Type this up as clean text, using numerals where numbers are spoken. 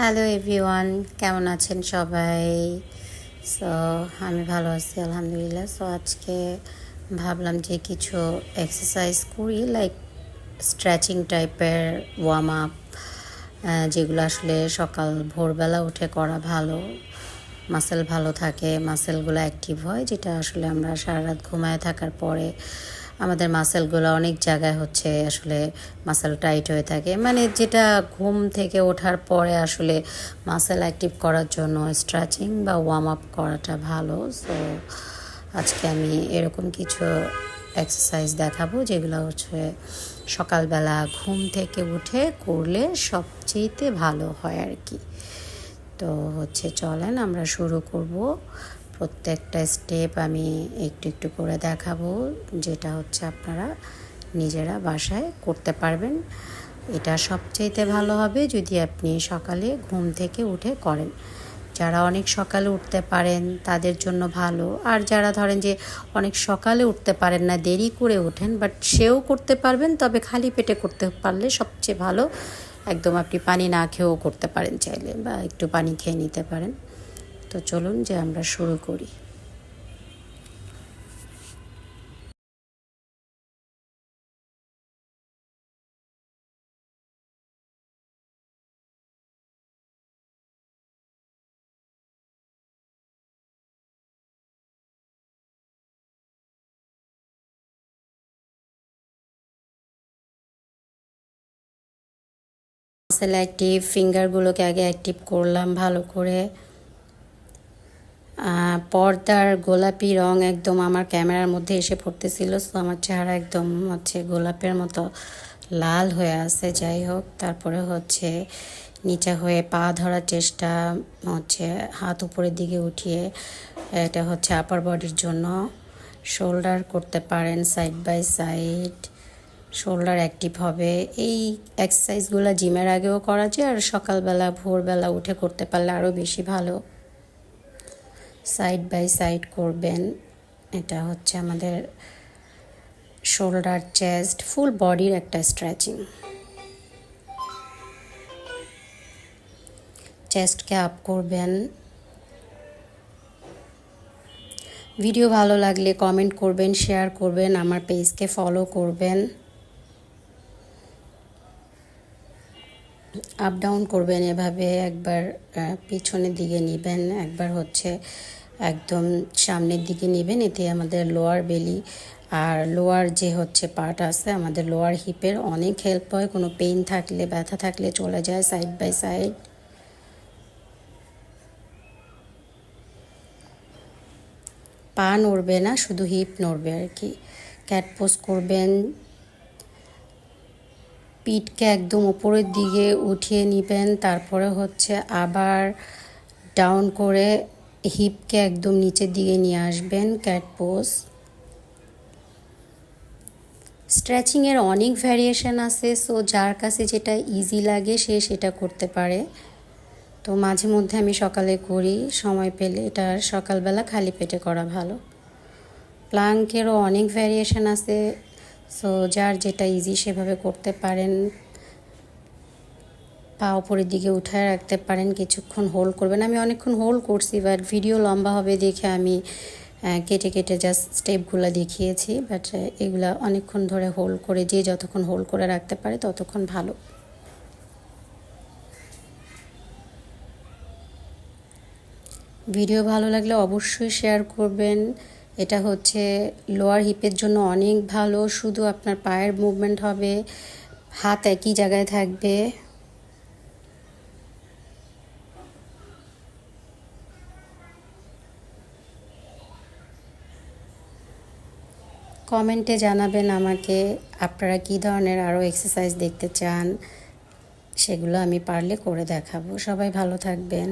Hello everyone, কেমন আছেন সবাই? সো আমি ভালো আছি আলহামদুলিল্লাহ। সো আজকে ভাবলাম যে কিছু এক্সারসাইজ করি, লাইক স্ট্রেচিং টাইপের ওয়ার্ম আপ, যেগুলো আসলে সকাল ভোরবেলা উঠে করা ভালো। মাসেল ভালো থাকে, মাসেলগুলো অ্যাক্টিভ হয়, যেটা আসলে আমরা সারা রাত ঘুমায় থাকার পরে আমাদের মাসেলগুলো অনেক জায়গায় হচ্ছে আসলে মাসেল টাইট হয়ে থাকে, মানে যেটা ঘুম থেকে ওঠার পরে আসলে মাসেল অ্যাক্টিভ করার জন্য স্ট্রেচিং বা ওয়ার্ম আপ করাটা ভালো। সো আজকে আমি এরকম কিছু এক্সারসাইজ দেখাবো, যেগুলো হচ্ছে সকালবেলা ঘুম থেকে উঠে করলে সবচেয়েতে ভালো হয় আর কি। তো হচ্ছে চলেন আমরা শুরু করব। প্রত্যেকটা স্টেপ আমি একটু একটু করে দেখাবো, যেটা হচ্ছে আপনারা নিজেরা বাসায় করতে পারবেন। এটা সবচেয়েতে ভালো হবে যদি আপনি সকালে ঘুম থেকে উঠে করেন। যারা অনেক সকালে উঠতে পারেন তাদের জন্য ভালো, আর যারা ধরেন যে অনেক সকালে উঠতে পারেন না, দেরি করে ওঠেন, বাট সেও করতে পারবেন, তবে খালি পেটে করতে পারলে সবচেয়ে ভালো। একদম আপনি পানি না খেয়েও করতে পারেন চাইলে, বা একটু পানি খেয়ে নিতে পারেন। তো চলুন যে আমরা শুরু করি। মাসেল অ্যাক্টিভ, ফিঙ্গারগুলোকে আগে অ্যাক্টিভ করলাম ভালো করে। পর্দার গোলাপি রং একদম আমার ক্যামেরার মধ্যে এসে পড়তেছিল, সো আমার চেহারা একদম হচ্ছে গোলাপের মতো লাল হয়ে আছে। যাই হোক, তারপরে হচ্ছে নিচে হয়ে পা ধরার চেষ্টা, হচ্ছে হাত উপরের দিকে উঠিয়ে, এটা হচ্ছে আপার বডির জন্য। শোল্ডার করতে পারেন side by side, shoulder active হবে। এই এক্সারসাইজগুলো জিমের আগেও করা যায়, আর সকালবেলা ভোরবেলা উঠে করতে পারলে আরও বেশি ভালো। সাইড বাই সাইড করবেন। এটা হচ্ছে আমাদের শোল্ডার, চেস্ট, ফুল বডির একটা স্ট্রেচিং। চেস্টকে আপ করবেন। ভিডিও ভালো লাগলে কমেন্ট করবেন, শেয়ার করবেন, আমার পেজকে ফলো করবেন। আপ ডাউন করবেন এভাবে, একবার পিছনের দিকে নেবেন, একবার হচ্ছে একদম সামনের দিকে নেবেন। এতে আমাদের লোয়ার বেলি আর লোয়ার যে হচ্ছে পার্ট আছে আমাদের লোয়ার হিপের অনেক হেল্প হয়। কোনো পেইন থাকলে, ব্যথা থাকলে চলে যায়। সাইড বাই সাইড পা নড়বে না, শুধু হিপ নড়বে আর কি। ক্যাট পোজ করবেন, পিঠকে একদম উপরের দিকে উঠিয়ে নেবেন, তারপরে হচ্ছে আবার ডাউন করে হিপকে একদম নিচের দিকে নিয়ে আসবেন। Cat pose. স্ট্রেচিংয়ের অনেক ভ্যারিয়েশন আছে, সো যার কাছে যেটা ইজি লাগে সে সেটা করতে পারে। তো মাঝে মধ্যে আমি সকালে করি সময় পেলে, এটা সকালবেলা খালি পেটে করা ভালো। প্লাঙ্কেরও অনেক ভ্যারিয়েশন আছে, সো যার যেটা ইজি সেভাবে করতে পারেন। পা উপরের দিকে উঠায় রাখতে পারেন, কিছুক্ষণ হোল্ড করবেন। আমি অনেকক্ষণ হোল্ড করছি, বাট ভিডিও লম্বা হবে দেখে আমি কেটে কেটে জাস্ট স্টেপগুলো দেখিয়েছি। বাট এগুলা অনেকক্ষণ ধরে হোল্ড করে, যে যতক্ষণ হোল্ড করে রাখতে পারে ততক্ষণ ভালো। ভিডিও ভালো লাগলে অবশ্যই শেয়ার করবেন। এটা হচ্ছে লোয়ার হিপের জন্য অনেক ভালো। শুধু আপনার পায়ের মুভমেন্ট হবে, হাত একই জায়গায় থাকবে। কমেন্টে জানাবেন আমাকে আপনারা কী ধরনের আরও এক্সারসাইজ দেখতে চান, সেগুলো আমি পারলে করে দেখাবো। সবাই ভালো থাকবেন।